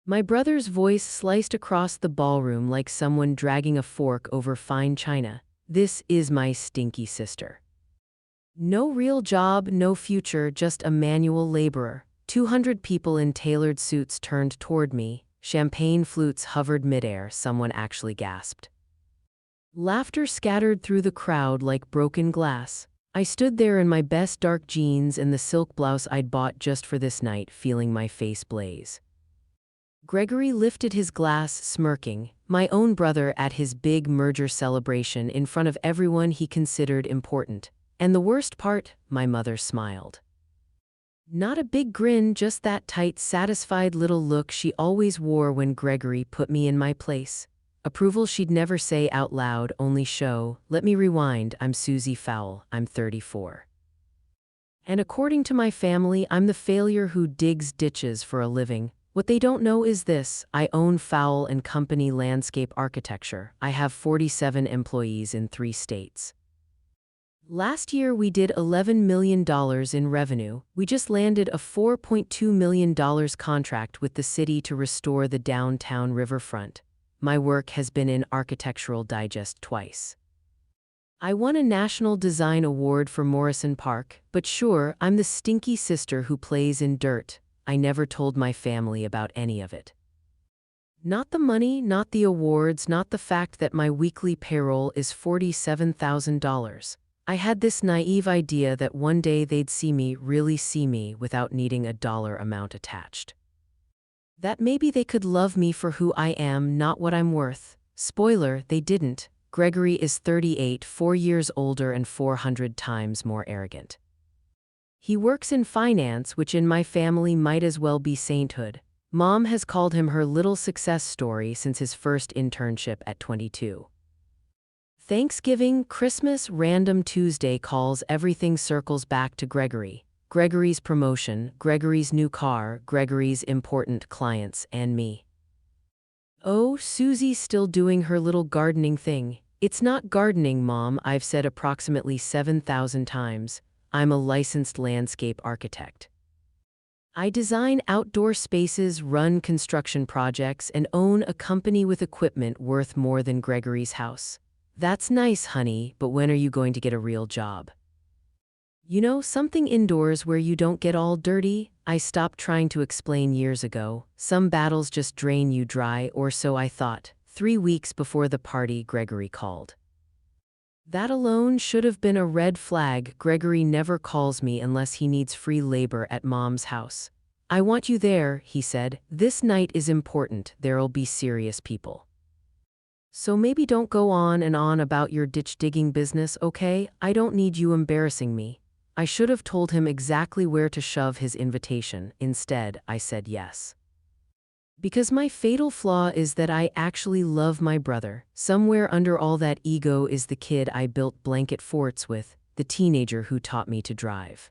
My brother's voice sliced across the ballroom like someone dragging a fork over fine china. This is my stinky sister. No real job, no future, just a manual laborer. 200 people in tailored suits turned toward me. Champagne flutes hovered midair, someone actually gasped. Laughter scattered through the crowd like broken glass. I stood there in my best dark jeans and the silk blouse I'd bought just for this night, feeling my face blaze. Gregory lifted his glass, smirking, my own brother at his big merger celebration in front of everyone he considered important. And the worst part, my mother smiled. Not a big grin, just that tight, satisfied little look she always wore when Gregory put me in my place. Approval she'd never say out loud, only show. Let me rewind, I'm Susie Fowle, I'm 34. And according to my family, I'm the failure who digs ditches for a living. What they don't know is this: I own Fowle and Company Landscape Architecture. I have 47 employees in 3 states. Last year we did $11 million in revenue. We just landed a $4.2 million contract with the city to restore the downtown riverfront. My work has been in Architectural Digest twice. I won a National Design Award for Morrison Park, but sure, I'm the stinky sister who plays in dirt. I never told my family about any of it. Not the money, not the awards, not the fact that my weekly payroll is $47,000. I had this naive idea that one day they'd see me, really see me, without needing a dollar amount attached. That maybe they could love me for who I am, not what I'm worth. Spoiler, they didn't. Gregory is 38, 4 years older and 400 times more arrogant. He works in finance, which in my family might as well be sainthood. Mom has called him her little success story since his first internship at 22. Thanksgiving, Christmas, random Tuesday calls, everything circles back to Gregory. Gregory's promotion, Gregory's new car, Gregory's important clients, and me. Oh, Susie's still doing her little gardening thing. It's not gardening, Mom, I've said approximately 7,000 times. I'm a licensed landscape architect. I design outdoor spaces, run construction projects, and own a company with equipment worth more than Gregory's house. That's nice, honey, but when are you going to get a real job? You know, something indoors where you don't get all dirty? I stopped trying to explain years ago. Some battles just drain you dry, or so I thought. 3 weeks before the party, Gregory called. That alone should have been a red flag. Gregory never calls me unless he needs free labor at Mom's house. I want you there, he said. This night is important. There'll be serious people. So maybe don't go on and on about your ditch-digging business, okay? I don't need you embarrassing me. I should have told him exactly where to shove his invitation. Instead, I said yes. Because my fatal flaw is that I actually love my brother. Somewhere under all that ego is the kid I built blanket forts with, the teenager who taught me to drive.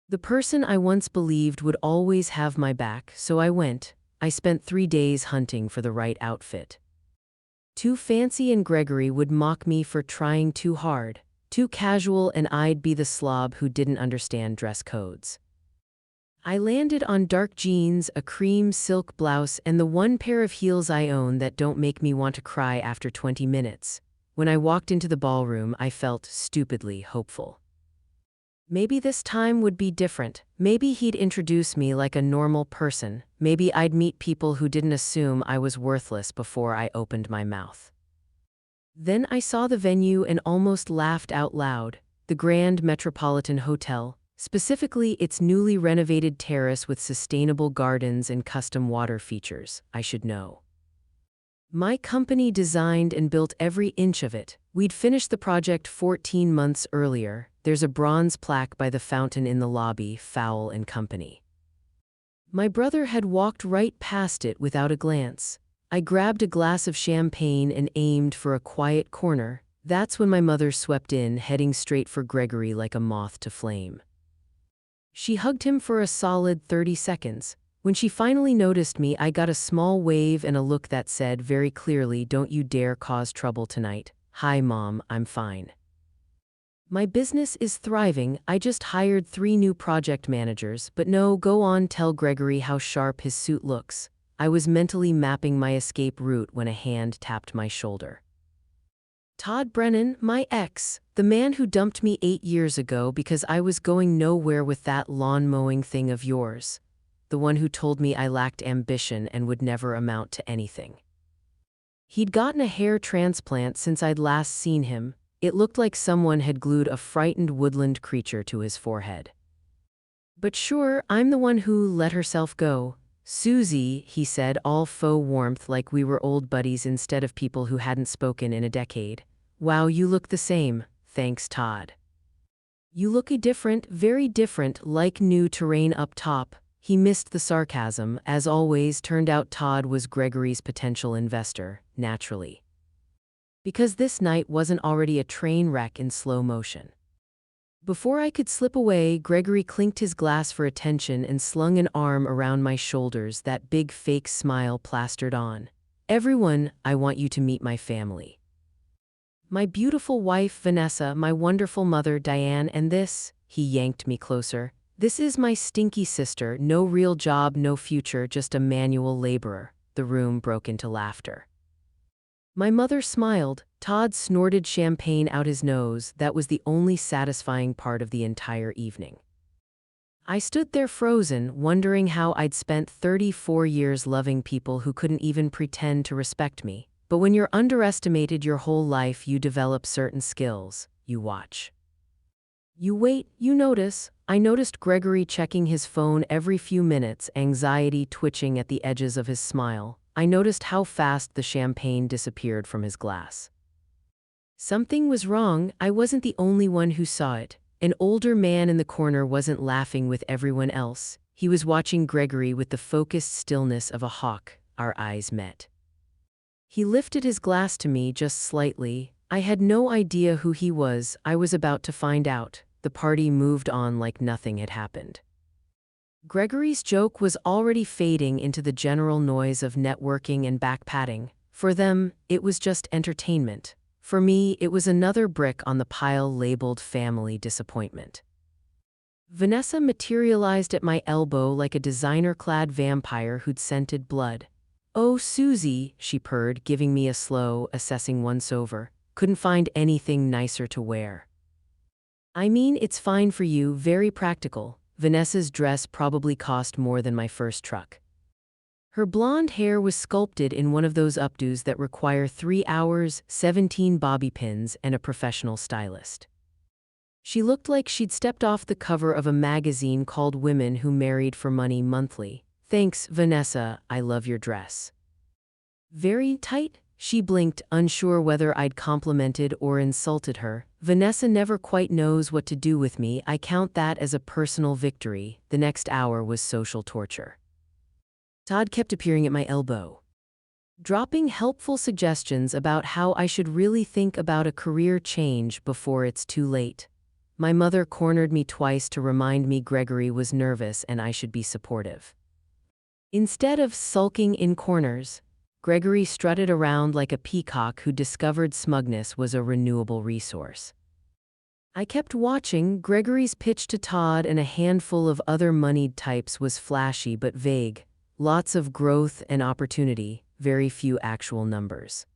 The person I once believed would always have my back, so I went. I spent 3 days hunting for the right outfit. Too fancy and Gregory would mock me for trying too hard. Too casual and I'd be the slob who didn't understand dress codes. I landed on dark jeans, a cream silk blouse, and the one pair of heels I own that don't make me want to cry after 20 minutes. When I walked into the ballroom, I felt stupidly hopeful. Maybe this time would be different. Maybe he'd introduce me like a normal person. Maybe I'd meet people who didn't assume I was worthless before I opened my mouth. Then I saw the venue and almost laughed out loud. The Grand Metropolitan Hotel. Specifically, its newly renovated terrace with sustainable gardens and custom water features, I should know. My company designed and built every inch of it. We'd finished the project 14 months earlier. There's a bronze plaque by the fountain in the lobby, Fowle and Company. My brother had walked right past it without a glance. I grabbed a glass of champagne and aimed for a quiet corner. That's when my mother swept in, heading straight for Gregory like a moth to flame. She hugged him for a solid 30 seconds. When she finally noticed me, I got a small wave and a look that said very clearly, "Don't you dare cause trouble tonight." "Hi, Mom, I'm fine. My business is thriving. I just hired 3 new project managers, but no, go on, tell Gregory how sharp his suit looks." I was mentally mapping my escape route when a hand tapped my shoulder. Todd Brennan, my ex, the man who dumped me 8 years ago because I was going nowhere with that lawn mowing thing of yours. The one who told me I lacked ambition and would never amount to anything. He'd gotten a hair transplant since I'd last seen him. It looked like someone had glued a frightened woodland creature to his forehead. But sure, I'm the one who let herself go. Susie, he said, all faux warmth like we were old buddies instead of people who hadn't spoken in a decade. Wow, you look the same. Thanks, Todd. You look different, very different, like new terrain up top. He missed the sarcasm. As always, turned out Todd was Gregory's potential investor, naturally. Because this night wasn't already a train wreck in slow motion. Before I could slip away, Gregory clinked his glass for attention and slung an arm around my shoulders, that big fake smile plastered on. Everyone, I want you to meet my family. My beautiful wife, Vanessa, my wonderful mother, Diane, and this, he yanked me closer, this is my stinky sister, no real job, no future, just a manual laborer. The room broke into laughter. My mother smiled. Todd snorted champagne out his nose. That was the only satisfying part of the entire evening. I stood there frozen, wondering how I'd spent 34 years loving people who couldn't even pretend to respect me. But when you're underestimated your whole life, you develop certain skills. You watch. You wait, you notice. I noticed Gregory checking his phone every few minutes, anxiety twitching at the edges of his smile. I noticed how fast the champagne disappeared from his glass. Something was wrong. I wasn't the only one who saw it. An older man in the corner wasn't laughing with everyone else. He was watching Gregory with the focused stillness of a hawk. Our eyes met. He lifted his glass to me just slightly. I had no idea who he was. I was about to find out. The party moved on like nothing had happened. Gregory's joke was already fading into the general noise of networking and backpatting. For them, it was just entertainment. For me, it was another brick on the pile labeled family disappointment. Vanessa materialized at my elbow like a designer-clad vampire who'd scented blood. "Oh, Susie," she purred, giving me a slow, assessing once-over. "Couldn't find anything nicer to wear." "I mean, it's fine for you, very practical." Vanessa's dress probably cost more than my first truck. Her blonde hair was sculpted in one of those updos that require 3 hours, 17 bobby pins, and a professional stylist. She looked like she'd stepped off the cover of a magazine called Women Who Married for Money Monthly. "Thanks, Vanessa, I love your dress." "Very tight?" She blinked, unsure whether I'd complimented or insulted her. Vanessa never quite knows what to do with me. I count that as a personal victory. The next hour was social torture. Todd kept appearing at my elbow, dropping helpful suggestions about how I should really think about a career change before it's too late. My mother cornered me twice to remind me Gregory was nervous and I should be supportive. Instead of sulking in corners, Gregory strutted around like a peacock who discovered smugness was a renewable resource. I kept watching. Gregory's pitch to Todd and a handful of other moneyed types was flashy but vague. Lots of growth and opportunity, very few actual numbers.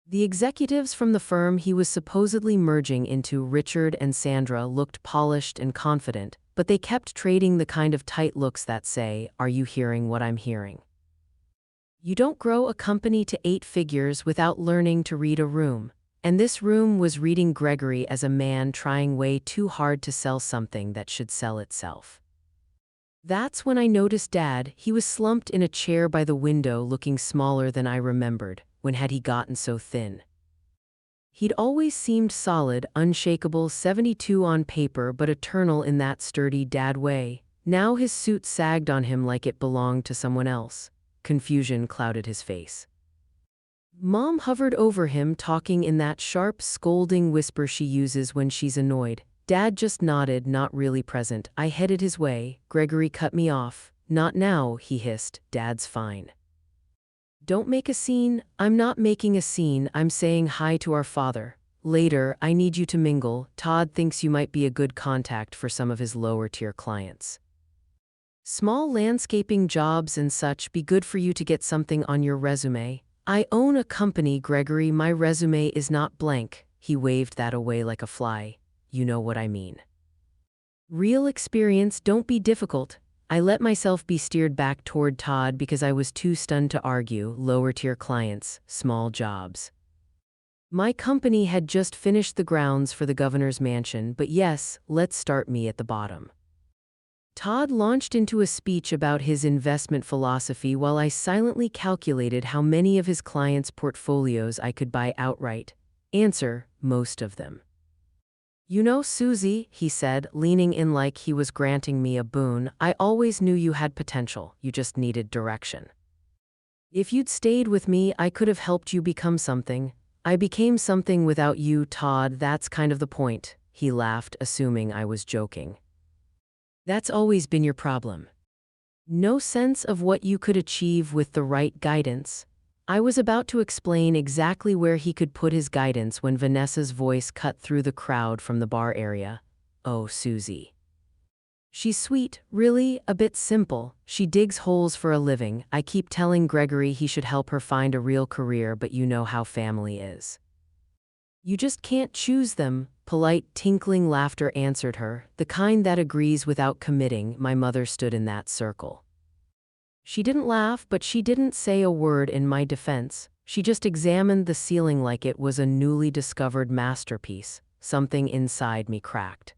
The executives from the firm he was supposedly merging into, Richard and Sandra, looked polished and confident, but they kept trading the kind of tight looks that say, "Are you hearing what I'm hearing?" You don't grow a company to 8 figures without learning to read a room. And this room was reading Gregory as a man trying way too hard to sell something that should sell itself. That's when I noticed Dad. He was slumped in a chair by the window, looking smaller than I remembered. When had he gotten so thin? He'd always seemed solid, unshakable, 72 on paper, but eternal in that sturdy Dad way. Now his suit sagged on him like it belonged to someone else. Confusion clouded his face. Mom hovered over him, talking in that sharp, scolding whisper she uses when she's annoyed. Dad just nodded, not really present. I headed his way. Gregory cut me off. "Not now," he hissed. "Dad's fine." "Don't make a scene." "I'm not making a scene. I'm saying hi to our father. Later, I need you to mingle. Todd thinks you might be a good contact for some of his lower-tier clients." Small landscaping jobs and such be good for you to get something on your resume. I own a company, Gregory. My resume is not blank. He waved that away like a fly. You know what I mean. Real experience, don't be difficult. I let myself be steered back toward Todd because I was too stunned to argue. Lower tier clients, small jobs. My company had just finished the grounds for the governor's mansion, but yes, let's start me at the bottom. Todd launched into a speech about his investment philosophy while I silently calculated how many of his clients' portfolios I could buy outright. Answer: most of them. You know, Susie, he said, leaning in like he was granting me a boon, I always knew you had potential, you just needed direction. If you'd stayed with me, I could have helped you become something. I became something without you, Todd, that's kind of the point. He laughed, assuming I was joking. That's always been your problem. No sense of what you could achieve with the right guidance. I was about to explain exactly where he could put his guidance when Vanessa's voice cut through the crowd from the bar area. Oh, Susie. She's sweet, really, a bit simple. She digs holes for a living. I keep telling Gregory he should help her find a real career, but you know how family is. You just can't choose them. Polite, tinkling laughter answered her, the kind that agrees without committing. My mother stood in that circle. She didn't laugh, but she didn't say a word in my defense. She just examined the ceiling like it was a newly discovered masterpiece. Something inside me cracked.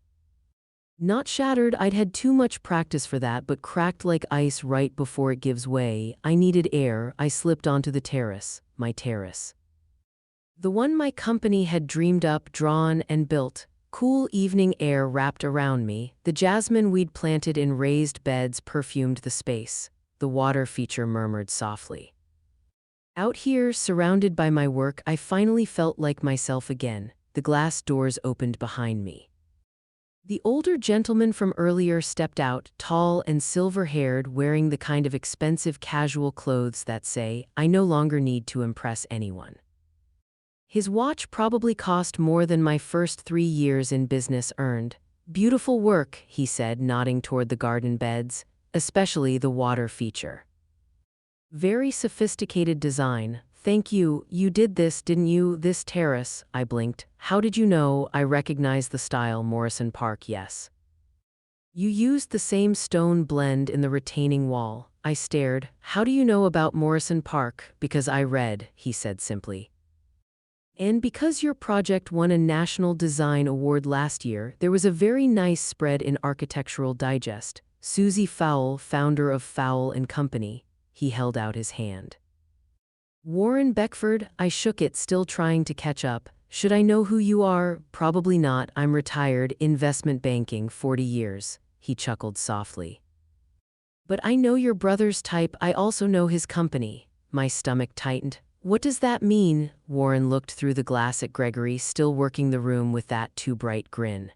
Not shattered, I'd had too much practice for that, but cracked like ice right before it gives way. I needed air. I slipped onto the terrace, my terrace. The one my company had dreamed up, drawn, and built. Cool evening air wrapped around me. The jasmine we'd planted in raised beds perfumed the space. The water feature murmured softly. Out here, surrounded by my work, I finally felt like myself again. The glass doors opened behind me. The older gentleman from earlier stepped out, tall and silver-haired, wearing the kind of expensive casual clothes that say, I no longer need to impress anyone. His watch probably cost more than my first 3 years in business earned. Beautiful work, he said, nodding toward the garden beds, especially the water feature. Very sophisticated design. Thank you. You did this, didn't you? This terrace, I blinked. How did you know? I recognized the style. Morrison Park, yes. You used the same stone blend in the retaining wall. I stared. How do you know about Morrison Park? Because I read, he said simply. And because your project won a National Design Award last year, there was a very nice spread in Architectural Digest. Susie Fowle, founder of Fowle & Company. He held out his hand. Warren Beckford, I shook it, still trying to catch up. Should I know who you are? Probably not. I'm retired, investment banking, 40 years. He chuckled softly. But I know your brother's type. I also know his company. My stomach tightened. What does that mean? Warren looked through the glass at Gregory, still working the room with that too bright grin.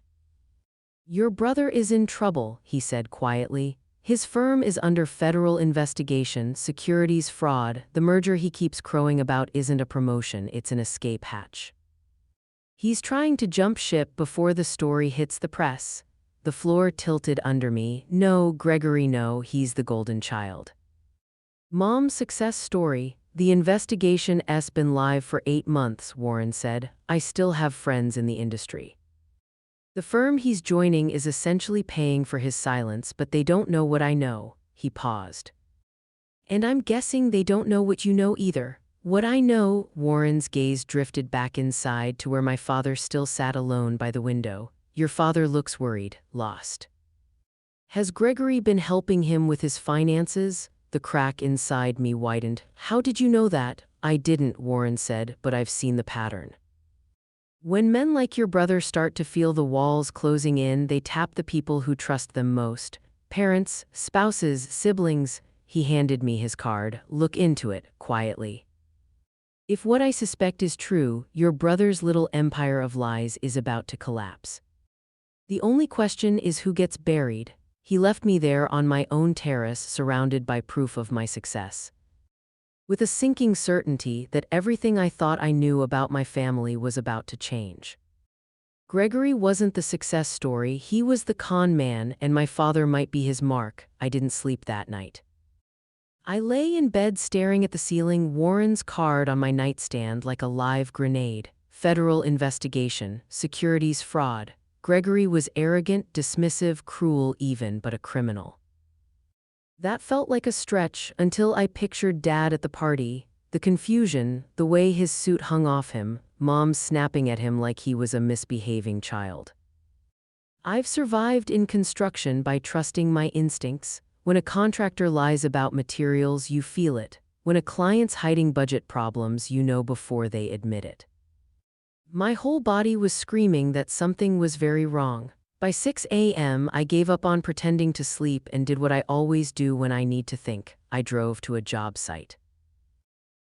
Your brother is in trouble, he said quietly. His firm is under federal investigation, securities fraud. The merger he keeps crowing about isn't a promotion, it's an escape hatch. He's trying to jump ship before the story hits the press. The floor tilted under me. No, Gregory, no, he's the golden child. Mom's success story. The investigation's been live for 8 months, Warren said. I still have friends in the industry. The firm he's joining is essentially paying for his silence, but they don't know what I know. He paused. And I'm guessing they don't know what you know either. What I know, Warren's gaze drifted back inside to where my father still sat alone by the window. Your father looks worried, lost. Has Gregory been helping him with his finances? The crack inside me widened. How did you know that? I didn't, Warren said, but I've seen the pattern. When men like your brother start to feel the walls closing in, they tap the people who trust them most. Parents, spouses, siblings. He handed me his card. Look into it, quietly. If what I suspect is true, your brother's little empire of lies is about to collapse. The only question is who gets buried. He left me there on my own terrace, surrounded by proof of my success. With a sinking certainty that everything I thought I knew about my family was about to change. Gregory wasn't the success story, he was the con man, and my father might be his mark. I didn't sleep that night. I lay in bed staring at the ceiling, Warren's card on my nightstand like a live grenade. Federal investigation, securities fraud. Gregory was arrogant, dismissive, cruel even, but a criminal. That felt like a stretch until I pictured Dad at the party. The confusion, the way his suit hung off him, Mom snapping at him like he was a misbehaving child. I've survived in construction by trusting my instincts. When a contractor lies about materials, you feel it. When a client's hiding budget problems, you know before they admit it. My whole body was screaming that something was very wrong. By 6 a.m., I gave up on pretending to sleep and did what I always do when I need to think. I drove to a job site.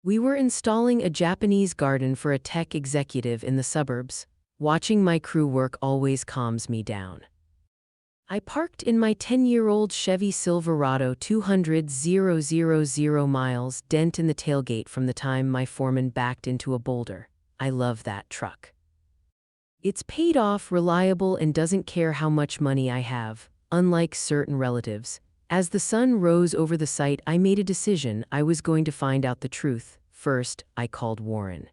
We were installing a Japanese garden for a tech executive in the suburbs. Watching my crew work always calms me down. I parked in my 10-year-old Chevy Silverado 200,000 miles, dent in the tailgate from the time my foreman backed into a boulder. I love that truck. It's paid off, reliable, and doesn't care how much money I have, unlike certain relatives. As the sun rose over the site, I made a decision. I was going to find out the truth. First, I called Warren.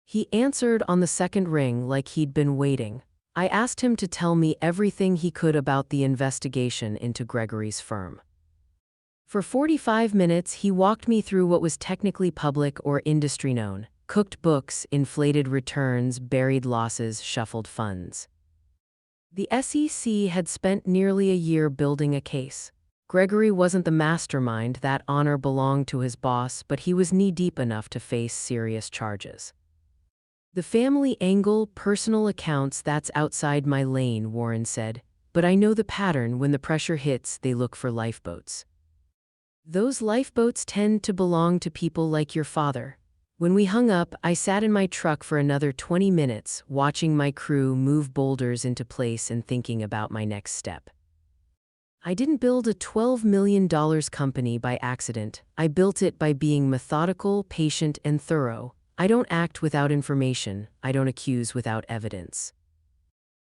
He answered on the second ring like he'd been waiting. I asked him to tell me everything he could about the investigation into Gregory's firm. For 45 minutes, he walked me through what was technically public or industry known: cooked books, inflated returns, buried losses, shuffled funds. The SEC had spent nearly a year building a case. Gregory wasn't the mastermind, that honor belonged to his boss, but he was knee-deep enough to face serious charges. The family angle, personal accounts, that's outside my lane, Warren said. But I know the pattern. When the pressure hits, they look for lifeboats. Those lifeboats tend to belong to people like your father. When we hung up, I sat in my truck for another 20 minutes, watching my crew move boulders into place and thinking about my next step. I didn't build a $12 million company by accident. I built it by being methodical, patient, and thorough. I don't act without information. I don't accuse without evidence.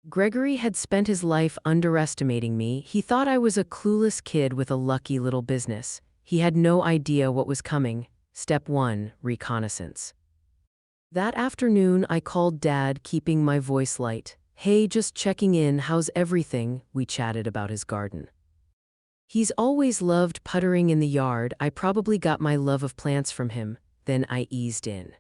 Gregory had spent his life underestimating me. He thought I was a clueless kid with a lucky little business. He had no idea what was coming. Step 1, reconnaissance. That afternoon, I called Dad, keeping my voice light. Hey, just checking in, how's everything? We chatted about his garden. He's always loved puttering in the yard. I probably got my love of plants from him. Then I eased in.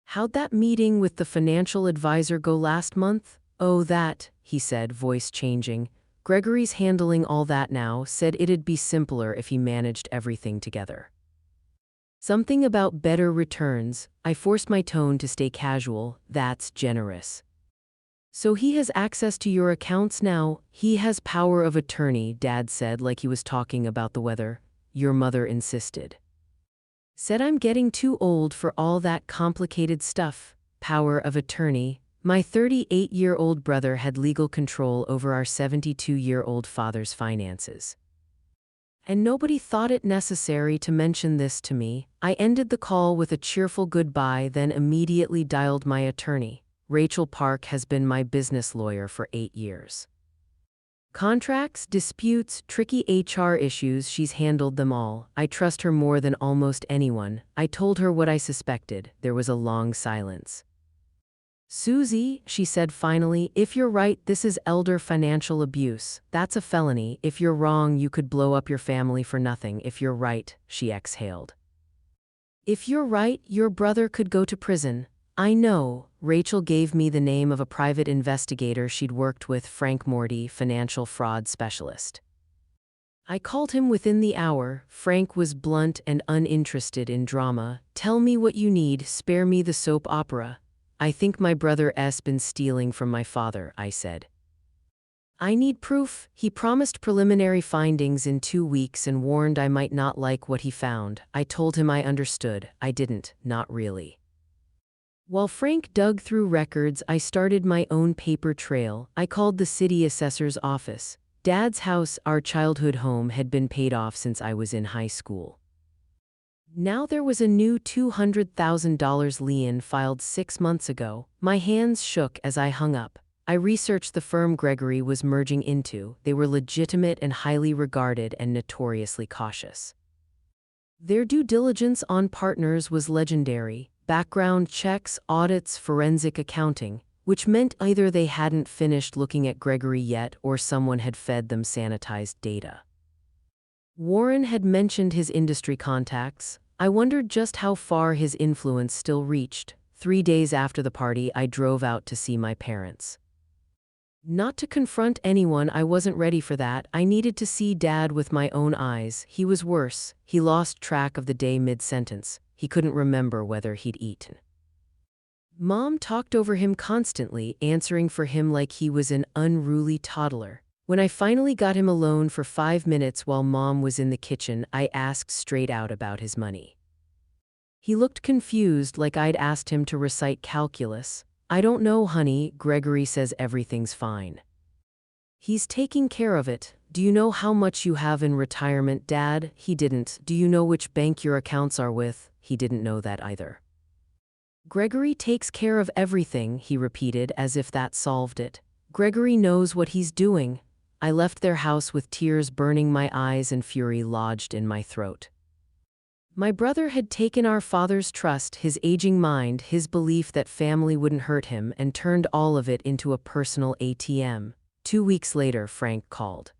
How'd that meeting with the financial advisor go last month? Oh, that, he said, voice changing. Gregory's handling all that now, said it'd be simpler if he managed everything together. Something about better returns. I forced my tone to stay casual. That's generous. So he has access to your accounts now? He has power of attorney, Dad said like he was talking about the weather. Your mother insisted. Said I'm getting too old for all that complicated stuff. Power of attorney. My 38-year-old brother had legal control over our 72-year-old father's finances. And nobody thought it necessary to mention this to me. I ended the call with a cheerful goodbye, then immediately dialed my attorney. Rachel Park has been my business lawyer for 8 years. Contracts, disputes, tricky HR issues, she's handled them all. I trust her more than almost anyone. I told her what I suspected. There was a long silence. Susie, she said finally, if you're right, this is elder financial abuse. That's a felony. If you're wrong, you could blow up your family for nothing. If you're right, she exhaled. If you're right, your brother could go to prison. I know. Rachel gave me the name of a private investigator she'd worked with, Frank Morty, financial fraud specialist. I called him within the hour. Frank was blunt and uninterested in drama. Tell me what you need, spare me the soap opera. I think my brother's been stealing from my father, I said. I need proof. He promised preliminary findings in 2 weeks and warned I might not like what he found. I told him I understood. I didn't, not really. While Frank dug through records, I started my own paper trail. I called the city assessor's office. Dad's house, our childhood home, had been paid off since I was in high school. Now there was a new $200,000 lien filed 6 months ago. My hands shook as I hung up. I researched the firm Gregory was merging into. They were legitimate and highly regarded and notoriously cautious. Their due diligence on partners was legendary: background checks, audits, forensic accounting, which meant either they hadn't finished looking at Gregory yet or someone had fed them sanitized data. Warren had mentioned his industry contacts. I wondered just how far his influence still reached. 3 days after the party, I drove out to see my parents. Not to confront anyone, I wasn't ready for that. I needed to see Dad with my own eyes. He was worse. He lost track of the day mid-sentence. He couldn't remember whether he'd eaten. Mom talked over him constantly, answering for him like he was an unruly toddler. When I finally got him alone for 5 minutes while Mom was in the kitchen, I asked straight out about his money. He looked confused, like I'd asked him to recite calculus. "I don't know, honey. Gregory says everything's fine. He's taking care of it. Do you know how much you have in retirement, Dad?" He didn't. "Do you know which bank your accounts are with?" He didn't know that either. "Gregory takes care of everything," he repeated, as if that solved it. "Gregory knows what he's doing." I left their house with tears burning my eyes and fury lodged in my throat. My brother had taken our father's trust, his aging mind, his belief that family wouldn't hurt him, and turned all of it into a personal ATM. 2 weeks later, Frank called.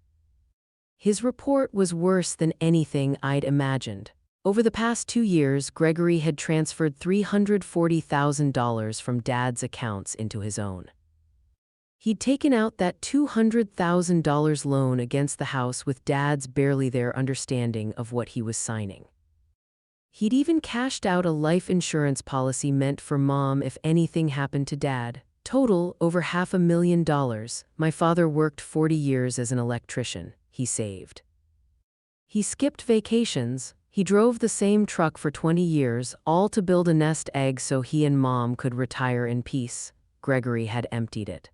His report was worse than anything I'd imagined. Over the past 2 years, Gregory had transferred $340,000 from Dad's accounts into his own. He'd taken out that $200,000 loan against the house with Dad's barely there understanding of what he was signing. He'd even cashed out a life insurance policy meant for Mom if anything happened to Dad. Total, over $500,000. My father worked 40 years as an electrician. He saved. He skipped vacations. He drove the same truck for 20 years, all to build a nest egg so he and Mom could retire in peace. Gregory had emptied it.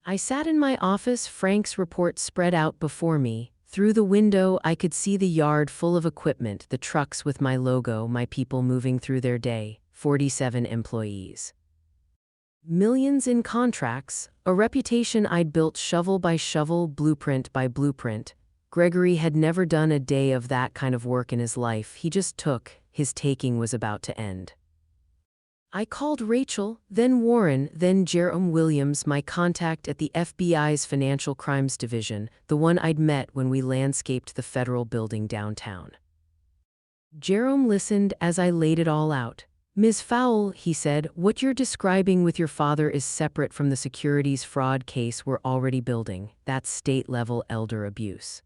I sat in my office, Frank's report spread out before me. Through the window, I could see the yard full of equipment, the trucks with my logo, my people moving through their day, 47 employees. Millions in contracts, a reputation I'd built shovel by shovel, blueprint by blueprint. Gregory had never done a day of that kind of work in his life. He just took. His taking was about to end. I called Rachel, then Warren, then Jerome Williams, my contact at the FBI's Financial Crimes Division, the one I'd met when we landscaped the federal building downtown. Jerome listened as I laid it all out. "Ms. Fowle," he said, "what you're describing with your father is separate from the securities fraud case we're already building. That's state-level elder abuse.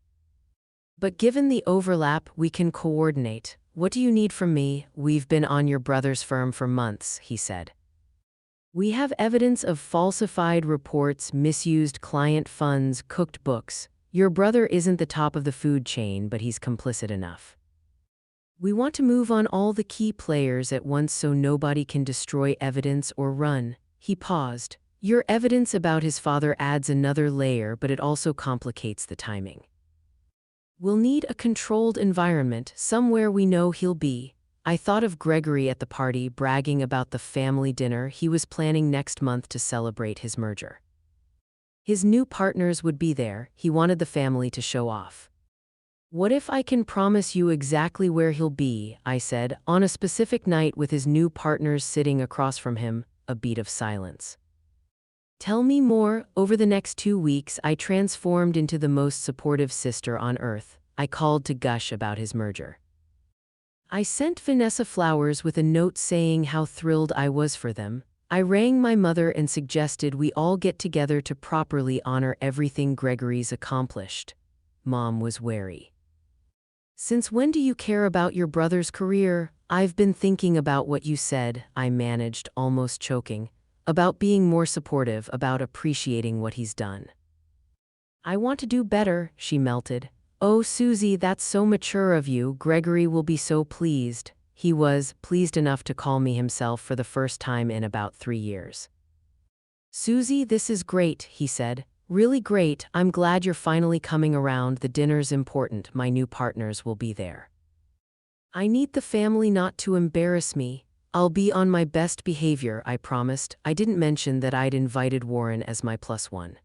But given the overlap, we can coordinate. What do you need from me?" "We've been on your brother's firm for months," he said. "We have evidence of falsified reports, misused client funds, cooked books. Your brother isn't the top of the food chain, but he's complicit enough. We want to move on all the key players at once so nobody can destroy evidence or run." He paused. "Your evidence about his father adds another layer, but it also complicates the timing. We'll need a controlled environment, somewhere we know he'll be." I thought of Gregory at the party, bragging about the family dinner he was planning next month to celebrate his merger. His new partners would be there. He wanted the family to show off. "What if I can promise you exactly where he'll be?" I said, "on a specific night with his new partners sitting across from him." A beat of silence. "Tell me more." Over the next 2 weeks, I transformed into the most supportive sister on earth. I called to gush about his merger. I sent Vanessa flowers with a note saying how thrilled I was for them. I rang my mother and suggested we all get together to properly honor everything Gregory's accomplished. Mom was wary. "Since when do you care about your brother's career?" "I've been thinking about what you said," I managed, almost choking. "About being more supportive, about appreciating what he's done." "I want to do better," she melted. "Oh, Susie, that's so mature of you. Gregory will be so pleased." He was pleased enough to call me himself for the first time in about 3 years. "Susie, this is great," he said. "Really great. I'm glad you're finally coming around. The dinner's important. My new partners will be there." I need the family not to embarrass me. I'll be on my best behavior, I promised. I didn't mention that I'd invited Warren as my plus one.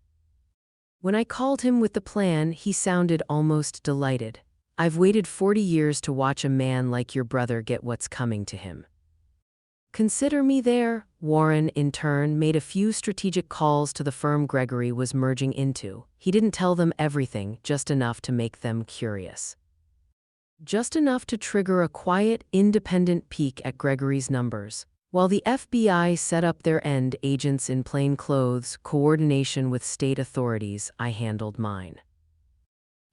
When I called him with the plan, he sounded almost delighted. I've waited 40 years to watch a man like your brother get what's coming to him. Consider me there. Warren, in turn, made a few strategic calls to the firm Gregory was merging into. He didn't tell them everything, just enough to make them curious. Just enough to trigger a quiet, independent peek at Gregory's numbers. While the FBI set up their end agents in plain clothes, coordination with state authorities, I handled mine.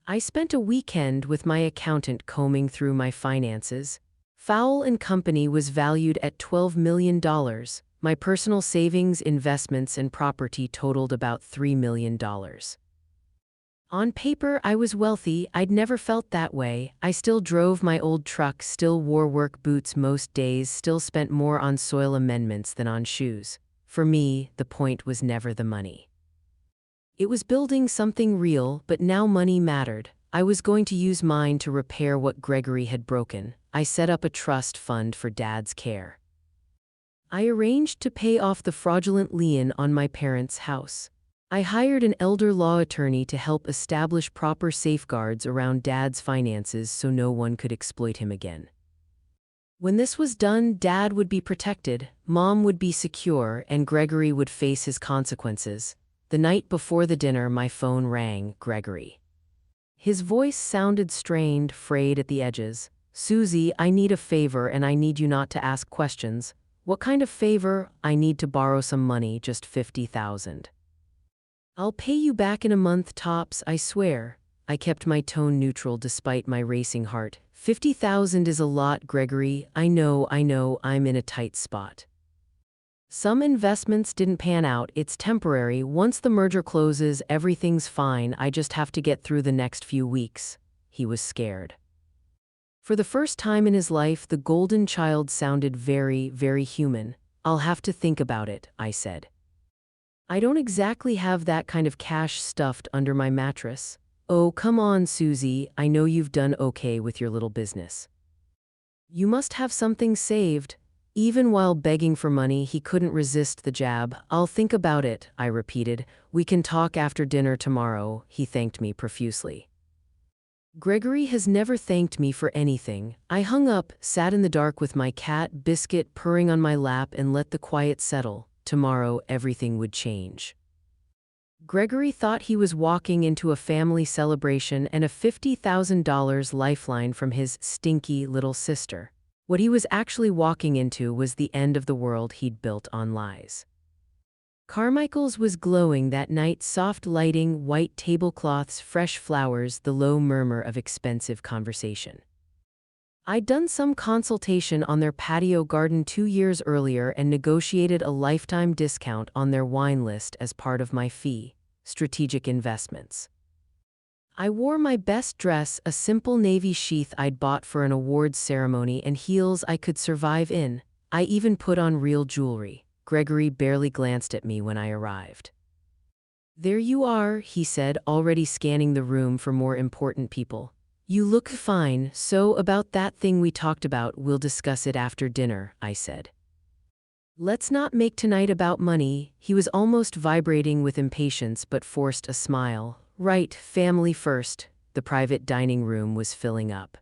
I spent a weekend with my accountant combing through my finances. Fowle and Company was valued at $12 million. My personal savings, investments, and property totaled about $3 million. On paper, I was wealthy. I'd never felt that way. I still drove my old truck, still wore work boots most days, still spent more on soil amendments than on shoes. For me, the point was never the money. It was building something real, but now money mattered. I was going to use mine to repair what Gregory had broken. I set up a trust fund for Dad's care. I arranged to pay off the fraudulent lien on my parents' house. I hired an elder law attorney to help establish proper safeguards around Dad's finances so no one could exploit him again. When this was done, Dad would be protected, Mom would be secure, and Gregory would face his consequences. The night before the dinner, my phone rang. Gregory. His voice sounded strained, frayed at the edges. Susie, I need a favor and I need you not to ask questions. What kind of favor? I need to borrow some money, just $50,000. I'll pay you back in a month tops, I swear. I kept my tone neutral despite my racing heart. $50,000 is a lot, Gregory. I know, I'm in a tight spot. Some investments didn't pan out. It's temporary. Once the merger closes, everything's fine. I just have to get through the next few weeks. He was scared. For the first time in his life, the golden child sounded very, very human. I'll have to think about it, I said. I don't exactly have that kind of cash stuffed under my mattress. Oh, come on, Susie. I know you've done okay with your little business. You must have something saved. Even while begging for money, he couldn't resist the jab. I'll think about it, I repeated. We can talk after dinner tomorrow. He thanked me profusely. Gregory has never thanked me for anything. I hung up, sat in the dark with my cat, Biscuit, purring on my lap, and let the quiet settle. Tomorrow, everything would change. Gregory thought he was walking into a family celebration and a $50,000 lifeline from his stinky little sister. What he was actually walking into was the end of the world he'd built on lies. Carmichael's was glowing that night, soft lighting, white tablecloths, fresh flowers, the low murmur of expensive conversation. I'd done some consultation on their patio garden 2 years earlier and negotiated a lifetime discount on their wine list as part of my fee, strategic investments. I wore my best dress, a simple navy sheath I'd bought for an awards ceremony, and heels I could survive in. I even put on real jewelry. Gregory barely glanced at me when I arrived. There you are, he said, already scanning the room for more important people. You look fine, so about that thing we talked about, we'll discuss it after dinner, I said. Let's not make tonight about money. He was almost vibrating with impatience but forced a smile. Right, family first. The private dining room was filling up.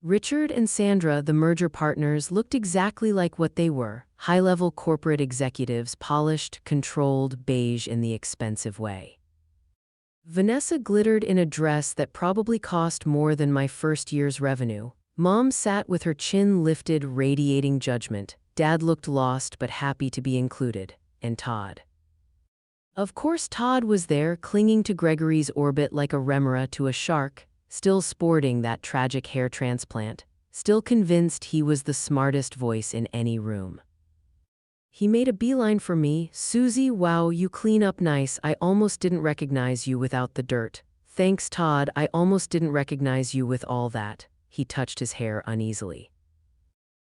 Richard and Sandra, the merger partners, looked exactly like what they were, high-level corporate executives, polished, controlled, beige in the expensive way. Vanessa glittered in a dress that probably cost more than my first year's revenue. Mom sat with her chin lifted, radiating judgment. Dad looked lost but happy to be included. And Todd. Of course Todd was there, clinging to Gregory's orbit like a remora to a shark, still sporting that tragic hair transplant, still convinced he was the smartest voice in any room. He made a beeline for me. Susie, wow, you clean up nice. I almost didn't recognize you without the dirt. Thanks, Todd. I almost didn't recognize you with all that. He touched his hair uneasily.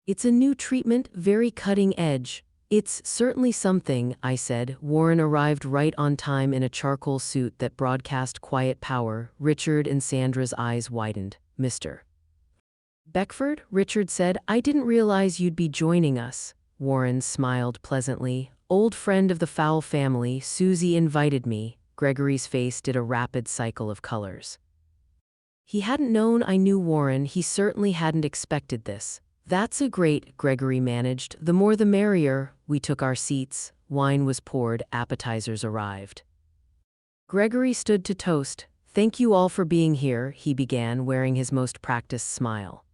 It's a new treatment, very cutting edge. It's certainly something, I said. Warren arrived right on time in a charcoal suit that broadcast quiet power. Richard and Sandra's eyes widened. Mr. Beckford, Richard said, I didn't realize you'd be joining us. Warren smiled pleasantly. Old friend of the Fowl family, Susie invited me. Gregory's face did a rapid cycle of colors. He hadn't known I knew Warren, he certainly hadn't expected this. That's a great, Gregory managed. The more the merrier. We took our seats. Wine was poured, appetizers arrived. Gregory stood to toast. Thank you all for being here, he began, wearing his most practiced smile.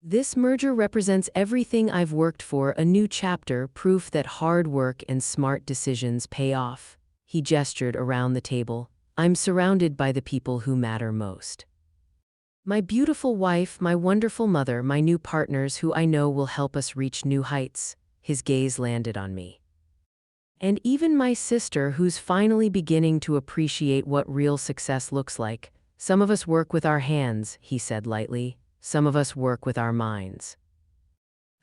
This merger represents everything I've worked for, a new chapter, proof that hard work and smart decisions pay off. He gestured around the table. I'm surrounded by the people who matter most. My beautiful wife, my wonderful mother, my new partners who I know will help us reach new heights. His gaze landed on me. And even my sister, who's finally beginning to appreciate what real success looks like. Some of us work with our hands, he said lightly. Some of us work with our minds.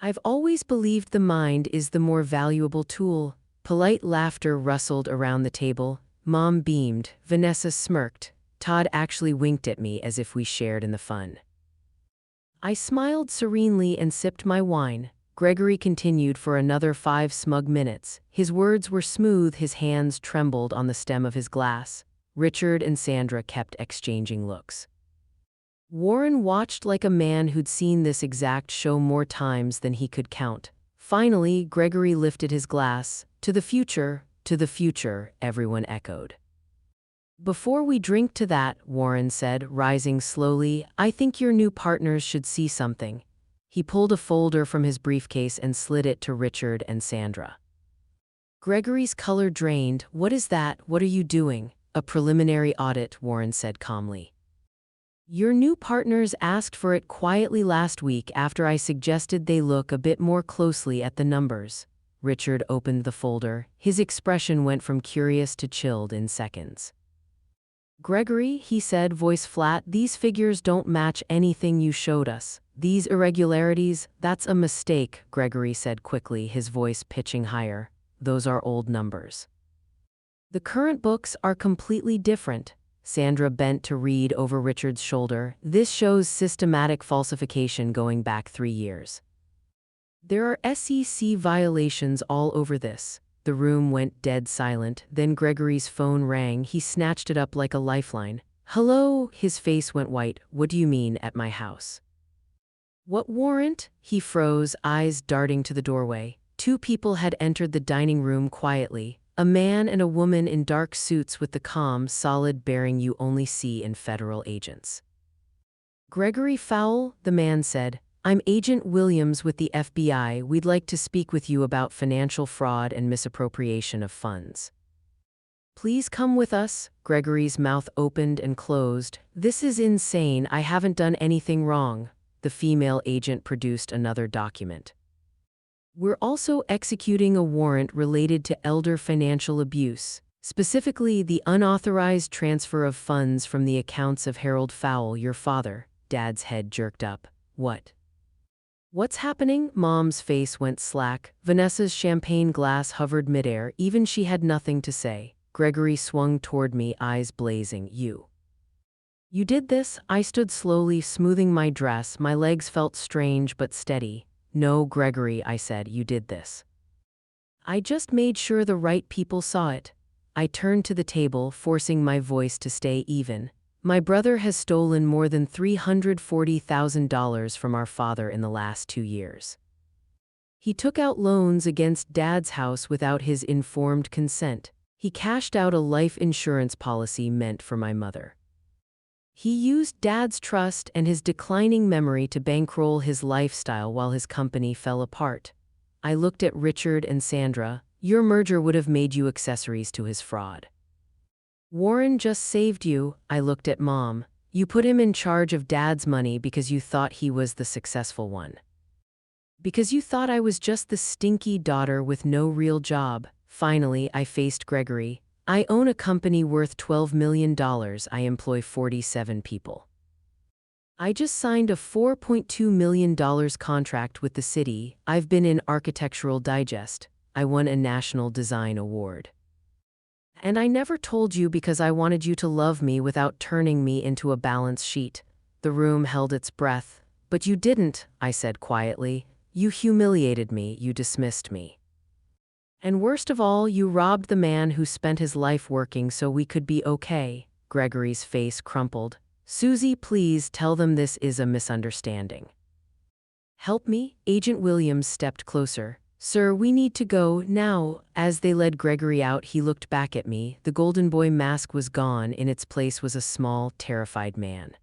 I've always believed the mind is the more valuable tool. Polite laughter rustled around the table. Mom beamed. Vanessa smirked. Todd actually winked at me as if we shared in the fun. I smiled serenely and sipped my wine. Gregory continued for another 5 smug minutes. His words were smooth, his hands trembled on the stem of his glass. Richard and Sandra kept exchanging looks. Warren watched like a man who'd seen this exact show more times than he could count. Finally, Gregory lifted his glass. To the future, everyone echoed. Before we drink to that, Warren said, rising slowly, I think your new partners should see something. He pulled a folder from his briefcase and slid it to Richard and Sandra. Gregory's color drained. What is that? What are you doing? A preliminary audit, Warren said calmly. Your new partners asked for it quietly last week after I suggested they look a bit more closely at the numbers. Richard opened the folder. His expression went from curious to chilled in seconds. Gregory, he said, voice flat, these figures don't match anything you showed us. These irregularities, that's a mistake, Gregory said quickly, his voice pitching higher. Those are old numbers. The current books are completely different. Sandra bent to read over Richard's shoulder. This shows systematic falsification going back 3 years. There are SEC violations all over this. The room went dead silent. Then Gregory's phone rang. He snatched it up like a lifeline. Hello? His face went white. What do you mean, at my house? What warrant? He froze, eyes darting to the doorway. 2 people had entered the dining room quietly. A man and a woman in dark suits with the calm, solid bearing you only see in federal agents. Gregory Fowle, the man said. I'm Agent Williams with the FBI. We'd like to speak with you about financial fraud and misappropriation of funds. Please come with us. Gregory's mouth opened and closed. This is insane. I haven't done anything wrong. The female agent produced another document. We're also executing a warrant related to elder financial abuse, specifically the unauthorized transfer of funds from the accounts of Harold Fowle, your father. Dad's head jerked up. What? What's happening? Mom's face went slack. Vanessa's champagne glass hovered midair. Even she had nothing to say. Gregory swung toward me, eyes blazing. You did this? I stood slowly, smoothing my dress. My legs felt strange but steady. No, Gregory, I said, you did this. I just made sure the right people saw it. I turned to the table, forcing my voice to stay even. My brother has stolen more than $340,000 from our father in the last 2 years. He took out loans against Dad's house without his informed consent. He cashed out a life insurance policy meant for my mother. He used Dad's trust and his declining memory to bankroll his lifestyle while his company fell apart. I looked at Richard and Sandra. Your merger would have made you accessories to his fraud. Warren just saved you. I looked at Mom. You put him in charge of Dad's money because you thought he was the successful one. Because you thought I was just the stinky daughter with no real job. Finally, I faced Gregory. I own a company worth $12 million. I employ 47 people. I just signed a $4.2 million contract with the city. I've been in Architectural Digest. I won a National Design Award. And I never told you because I wanted you to love me without turning me into a balance sheet. The room held its breath. But you didn't, I said quietly. You humiliated me, you dismissed me. And worst of all, you robbed the man who spent his life working so we could be okay. Gregory's face crumpled. Susie, please tell them this is a misunderstanding. Help me? Agent Williams stepped closer. Sir, we need to go now. As they led Gregory out, he looked back at me. The golden boy mask was gone. In its place was a small, terrified man.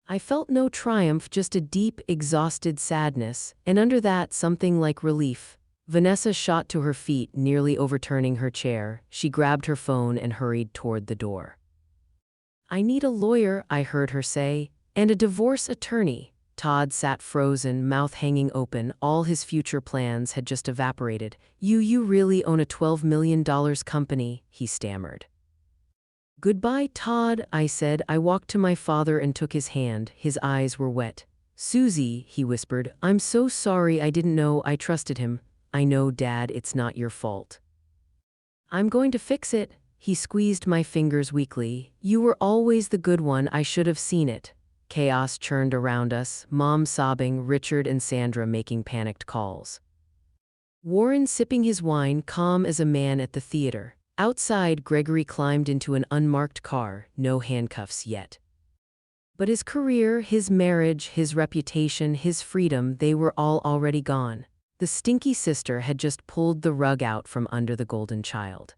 I felt no triumph, just a deep, exhausted sadness, and under that, something like relief. Vanessa shot to her feet, nearly overturning her chair. She grabbed her phone and hurried toward the door. I need a lawyer, I heard her say, and a divorce attorney. Todd sat frozen, mouth hanging open. All his future plans had just evaporated. You really own a $12 million company, he stammered. Goodbye, Todd, I said. I walked to my father and took his hand. His eyes were wet. Susie, he whispered, I'm so sorry, I didn't know. I trusted him. I know, Dad, it's not your fault. I'm going to fix it. He squeezed my fingers weakly. You were always the good one, I should have seen it. Chaos churned around us, Mom sobbing, Richard and Sandra making panicked calls. Warren sipping his wine, calm as a man at the theater. Outside, Gregory climbed into an unmarked car, no handcuffs yet. But his career, his marriage, his reputation, his freedom, they were all already gone. The stinky sister had just pulled the rug out from under the golden child.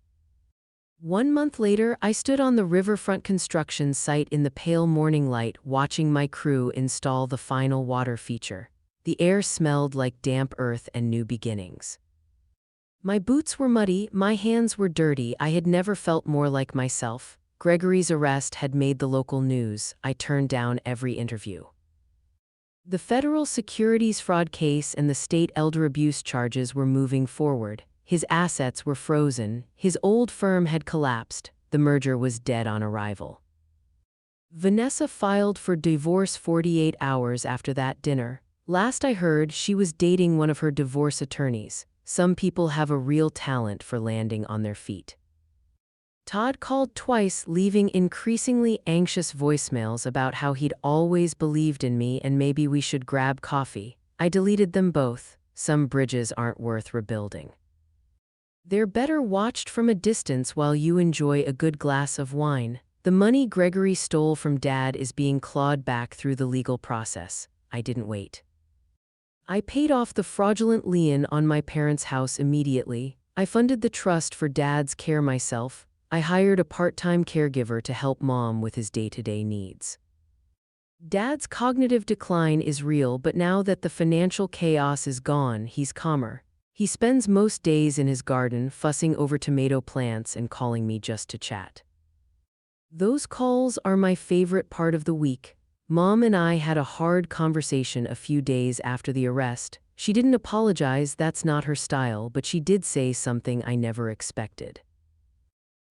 1 month later, I stood on the riverfront construction site in the pale morning light, watching my crew install the final water feature. The air smelled like damp earth and new beginnings. My boots were muddy, my hands were dirty. I had never felt more like myself. Gregory's arrest had made the local news. I turned down every interview. The federal securities fraud case and the state elder abuse charges were moving forward. His assets were frozen. His old firm had collapsed. The merger was dead on arrival. Vanessa filed for divorce 48 hours after that dinner. Last I heard, she was dating one of her divorce attorneys. Some people have a real talent for landing on their feet. Todd called twice, leaving increasingly anxious voicemails about how he'd always believed in me and maybe we should grab coffee. I deleted them both. Some bridges aren't worth rebuilding. They're better watched from a distance while you enjoy a good glass of wine. The money Gregory stole from Dad is being clawed back through the legal process. I didn't wait. I paid off the fraudulent lien on my parents' house immediately. I funded the trust for Dad's care myself. I hired a part-time caregiver to help Mom with his day-to-day needs. Dad's cognitive decline is real, but now that the financial chaos is gone, he's calmer. He spends most days in his garden, fussing over tomato plants and calling me just to chat. Those calls are my favorite part of the week. Mom and I had a hard conversation a few days after the arrest. She didn't apologize, that's not her style, but she did say something I never expected.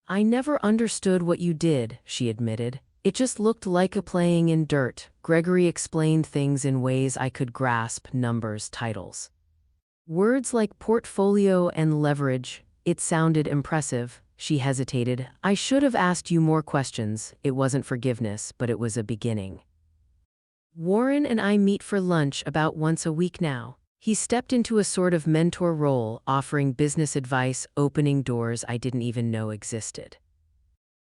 I never understood what you did, she admitted. It just looked like a playing in dirt. Gregory explained things in ways I could grasp, numbers, titles. Words like portfolio and leverage. It sounded impressive. She hesitated. I should have asked you more questions. It wasn't forgiveness, but it was a beginning. Warren and I meet for lunch about once a week now. He stepped into a sort of mentor role, offering business advice, opening doors I didn't even know existed.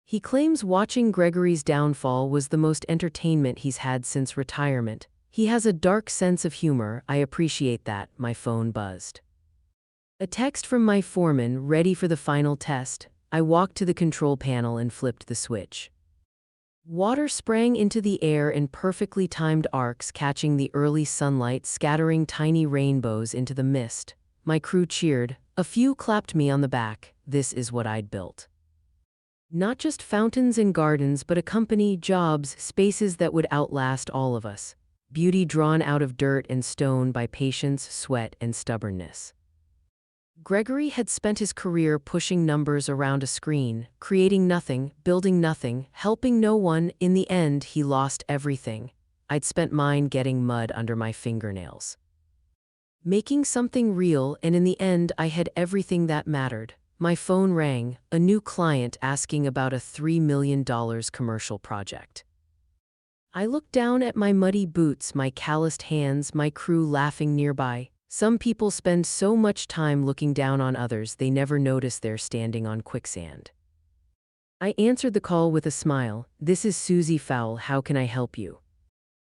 He claims watching Gregory's downfall was the most entertainment he's had since retirement. He has a dark sense of humor. I appreciate that. My phone buzzed. A text from my foreman, ready for the final test. I walked to the control panel and flipped the switch. Water sprang into the air in perfectly timed arcs, catching the early sunlight, scattering tiny rainbows into the mist. My crew cheered. A few clapped me on the back. This is what I'd built. Not just fountains and gardens, but a company, jobs, spaces that would outlast all of us. Beauty drawn out of dirt and stone by patience, sweat, and stubbornness. Gregory had spent his career pushing numbers around a screen, creating nothing, building nothing, helping no one. In the end, he lost everything. I'd spent mine getting mud under my fingernails. Making something real, and in the end, I had everything that mattered. My phone rang, a new client asking about a $3 million commercial project. I looked down at my muddy boots, my calloused hands, my crew laughing nearby. Some people spend so much time looking down on others they never notice they're standing on quicksand. I answered the call with a smile. "This is Susie Fowle. How can I help you?"